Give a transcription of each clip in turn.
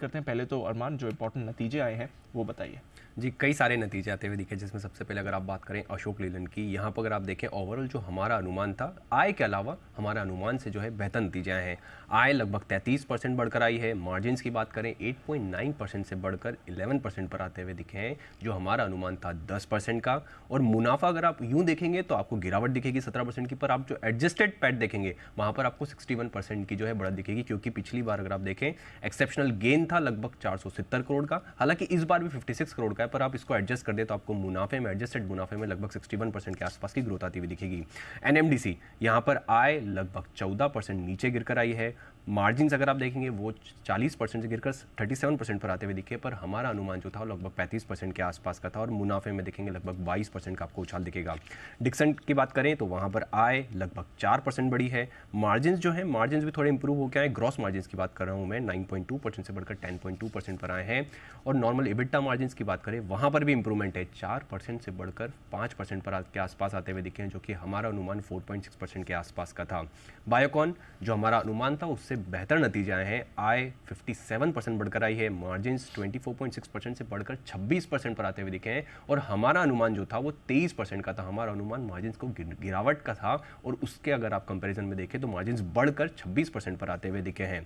करते हैं। पहले तो अरमान, जो इंपॉर्टेंट नतीजे आए हैं वो बताइए। जी, कई सारे नतीजे आते हुए दिखे, जिसमें सबसे पहले अगर आप बात करें अशोक लीलैंड की, यहाँ पर अगर आप देखें ओवरऑल जो हमारा अनुमान था, आय के अलावा हमारा अनुमान से जो है बेहतर नतीजे आए हैं। आय लगभग 33% बढ़कर आई है। मार्जिन्स की बात करें 8.9% से बढ़कर 11% पर आते हुए दिखे हैं, जो हमारा अनुमान था 10% का। और मुनाफा अगर आप यूँ देखेंगे तो आपको गिरावट दिखेगी 17% की, पर आप जो एडजस्टेड पैट देखेंगे वहाँ पर आपको 61% की जो है बढ़त दिखेगी, क्योंकि पिछली बार अगर आप देखें एक्सेप्शनल गेन था लगभग 470 करोड़ का, हालांकि इस बार भी 56 करोड़ का है, पर आप इसको एडजस्ट कर दे तो आपको मुनाफे में, एडजस्टेड मुनाफे में लगभग 61% के आसपास की ग्रोथ आती हुई दिखेगी। एनएमडीसी यहाँ पर आय लगभग 14% नीचे गिरकर आई है। मार्जिन्स अगर आप देखेंगे वो 40% से गिरकर 37% पर आते हुए दिखे, पर हमारा अनुमान जो था वो लगभग 35% के आसपास का था, और मुनाफे में देखेंगे लगभग 22% का आपको उछाल दिखेगा। डिक्सन की बात करें तो वहाँ पर आय लगभग 4% बढ़ी है। मार्जिन्स जो है, मार्जिन्स भी थोड़े इंप्रूव हो गए हैं। ग्रॉस मार्जिन्स की बात कर रहा हूँ मैं, 9.2% से बढ़कर 10.2% पर आए हैं। और नॉर्मल इबिटा मार्जिन्स की बात करें वहाँ पर भी इंप्रूवमेंट है, 4% से बढ़कर 5% पर के आसपास आते हुए दिखे हैं, जो कि हमारा अनुमान 4.6% के आसपास का था। बायोकॉन जो हमारा अनुमान था उससे बेहतर नतीजे आए हैं। आय 57% बढ़कर आई है। मार्जिन्स 24.6% से बढ़कर 26% पर आते हुए दिखे हैं, और हमारा अनुमान जो था वो 23% का था। हमारा अनुमान मार्जिन्स को गिरावट का था, और उसके अगर आप कंपैरिजन में देखें तो मार्जिन्स बढ़कर 26% पर आते हुए दिखे हैं।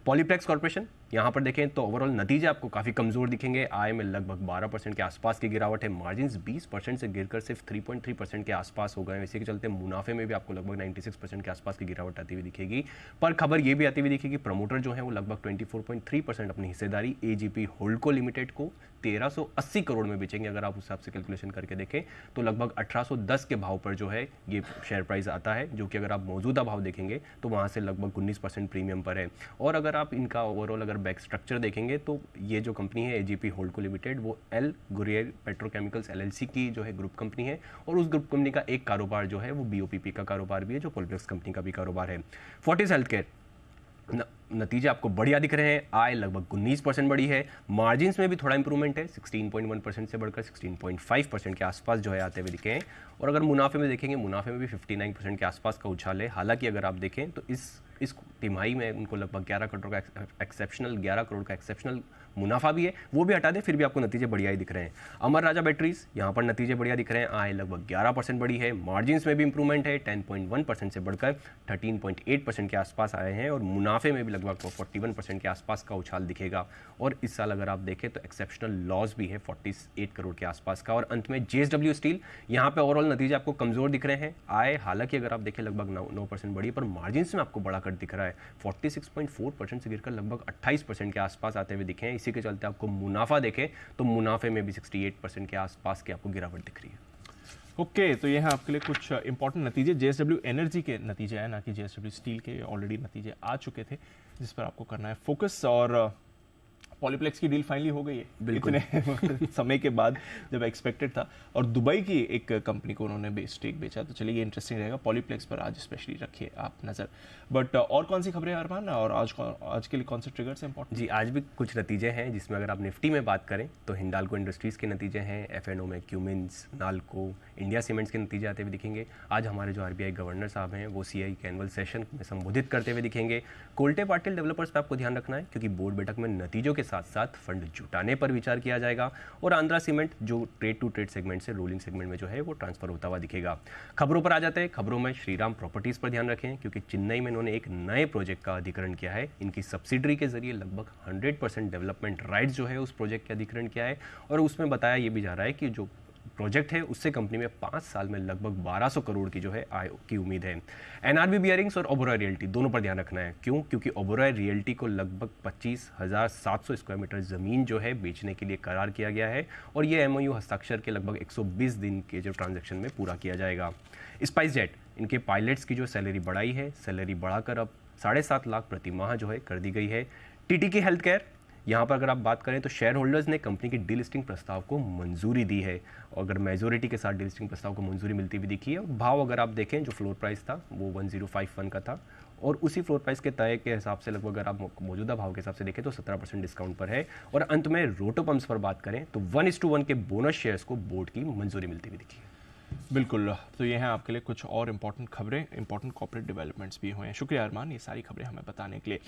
पॉलीप्लेक्स कॉर्पोरेशन यहाँ पर देखें तो ओवरऑल नतीजे आपको काफ़ी कमज़ोर दिखेंगे। आय में लगभग 12% के आसपास की गिरावट है। मार्जिन्स 20% से गिरकर सिर्फ 3.3% के आसपास हो गए हैं। इसी के चलते मुनाफे में भी आपको लगभग 96% के आसपास की गिरावट आती हुई दिखेगी। पर खबर ये भी आती हुई दिखेगी, प्रमोटर जो है वो लगभग 24.3% अपनी हिस्सेदारी एजीपी होल्डको लिमिटेड को 1380 करोड़ में बेचेंगे। अगर आप उस हिसाब से कैलकुलेशन करके देखें तो लगभग 1810 के भाव पर जो है ये शेयर प्राइस आता है, जो कि अगर आप मौजूदा भाव देखेंगे तो वहाँ से लगभग 19% प्रीमियम पर है। और अगर आप इनका ओवरऑल अगर बैक स्ट्रक्चर देखेंगे तो ये जो कंपनी है एजीपी होल्डको लिमिटेड, वो एल गुरियर पेट्रोकेमिकल्स एलएलसी की जो है ग्रुप कंपनी है, और उस ग्रुप कंपनी का एक कारोबार जो है वो बीओपीपी का कारोबार भी है, जो पॉलीप्लेक्स कंपनी का भी कारोबार है। फोर्टिस हेल्थकेयर नतीजे आपको बढ़िया दिख रहे हैं। आय लगभग 19% बढ़ी है। मार्जिन्स में भी थोड़ा इंप्रूवमेंट है, 16.1% से बढ़कर 16.5% के आसपास जो है आते हुए दिखे हैं। और अगर मुनाफे में देखेंगे, मुनाफे में भी 59% के आसपास का उछाल है। हालांकि अगर आप देखें तो इस तिमाही में उनको लगभग 11 करोड़ का एक्सेप्शनल मुनाफा भी है, वो भी हटा दें फिर भी आपको नतीजे बढ़िया ही दिख रहे हैं। अमर राजा बैटरीज यहाँ पर नतीजे बढ़िया दिख रहे हैं। आय लगभग 11% बढ़ी है। मार्जिन्स में भी इंप्रूवमेंट है, 10.1% से बढ़कर 13.8% के आसपास आए हैं, और मुनाफे में भी लगभग 41% के आसपास का उछाल दिखेगा। और इस साल अगर आप देखें तो एक्सेप्शनल लॉस भी है 48 करोड़ के आसपास का। और अंत में जेएसडब्ल्यू स्टील, यहाँ पे ओवरऑल नतीजे आपको कमजोर दिख रहे हैं। आय हालांकि अगर आप देखें लगभग 9% बढ़ी, पर मार्जिन्स में आपको बड़ा कट दिख रहा है, 46.4% से गिरकर लगभग 28% के आसपास आते हुए दिखे हैं। इसी के चलते आपको मुनाफा देखें तो मुनाफे में भी 68% के आसपास की आपको गिरावट दिख रही है। ओके, तो ये हैं आपके लिए कुछ इंपॉर्टेंट नतीजे। जेएसडब्ल्यू एनर्जी के नतीजे आए, ना कि जेएसडब्ल्यू स्टील के ऑलरेडी नतीजे आ चुके थे, जिस पर आपको करना है फोकस। और पॉलीप्लेक्स की डील फाइनली हो गई है इतने समय के बाद, जब एक्सपेक्टेड था। और दुबई की एक कंपनी को उन्होंने स्टेक बेचा, तो चलिए ये इंटरेस्टिंग रहेगा। पॉलीप्लेक्स पर आज स्पेशली रखिए आप नज़र। बट और कौन सी खबरें अरमान, और आज के लिए कौन से ट्रिगर्स हैं इंपॉर्टेंट? जी, आज भी कुछ नतीजे हैं, जिसमें अगर आप निफ्टी में बात करें तो हिंडाल्को इंडस्ट्रीज़ के नतीजे हैं। एफएनओ में क्यूमिंस, नाल्को, इंडिया सीमेंट्स के नतीजे आते हुए दिखेंगे। आज हमारे जो आरबीआई गवर्नर साहब हैं वो सीआई के एनुअल सेशन में संबोधित करते हुए दिखेंगे। कोल्टे पाटिल डेवलपर्स पर आपको ध्यान रखना है, क्योंकि बोर्ड बैठक में नतीजों के साथ साथ फंड जुटाने पर विचार किया जाएगा। और आंध्रा सीमेंट जो ट्रेड टू ट्रेड सेगमेंट से रोलिंग सेगमेंट में जो है वो ट्रांसफर होता हुआ दिखेगा। खबरों पर आ जाते हैं। खबरों में श्रीराम प्रॉपर्टीज़ पर ध्यान रखें, क्योंकि चेन्नई में इन्होंने एक नए प्रोजेक्ट का अधिग्रहण किया है। इनकी सब्सिडरी के जरिए लगभग 100% डेवलपमेंट राइट्स जो है उस प्रोजेक्ट के अधिग्रहण किया है। और उसमें बताया ये भी जा रहा है कि जो प्रोजेक्ट है उससे कंपनी में 5 साल में लगभग 1200 करोड़ की जो है आय की उम्मीद है। एनआरबी बियरिंग्स और ओबेरॉय रियल्टी दोनों पर ध्यान रखना है। क्यों? क्योंकि ओबेरॉय रियल्टी को लगभग 25,700 स्क्वायर मीटर ज़मीन जो है बेचने के लिए करार किया गया है, और ये एमओयू हस्ताक्षर के लगभग 120 दिन के जो ट्रांजैक्शन में पूरा किया जाएगा। स्पाइस जेट, इनके पायलट्स की जो सैलरी बढ़ाई है, सैलरी बढ़ाकर अब 7.5 लाख प्रति माह जो है कर दी गई है। टीटीके हेल्थ केयर, यहाँ पर अगर आप बात करें तो शेयर होल्डर्स ने कंपनी की डीलिस्टिंग प्रस्ताव को मंजूरी दी है, और अगर मेजोरिटी के साथ डीलिस्टिंग प्रस्ताव को मंजूरी मिलती हुई दिखी है। भाव अगर आप देखें, जो फ्लोर प्राइस था वो 1051 का था, और उसी फ्लोर प्राइस के तय के हिसाब से लगभग अगर आप मौजूदा भाव के हिसाब से देखें तो 17% डिस्काउंट पर है। और अंत में रोटो पंप्स पर बात करें तो 1:1 के बोनस शेयर्स को बोर्ड की मंजूरी मिलती हुई दिखी है। बिल्कुल, तो ये हैं आपके लिए कुछ और इंपॉर्टेंट खबरें, इंपॉर्टेंट कॉर्पोरेट डेवलपमेंट्स भी हुए हैं। शुक्रिया अरमान, ये सारी खबरें हमें बताने के लिए।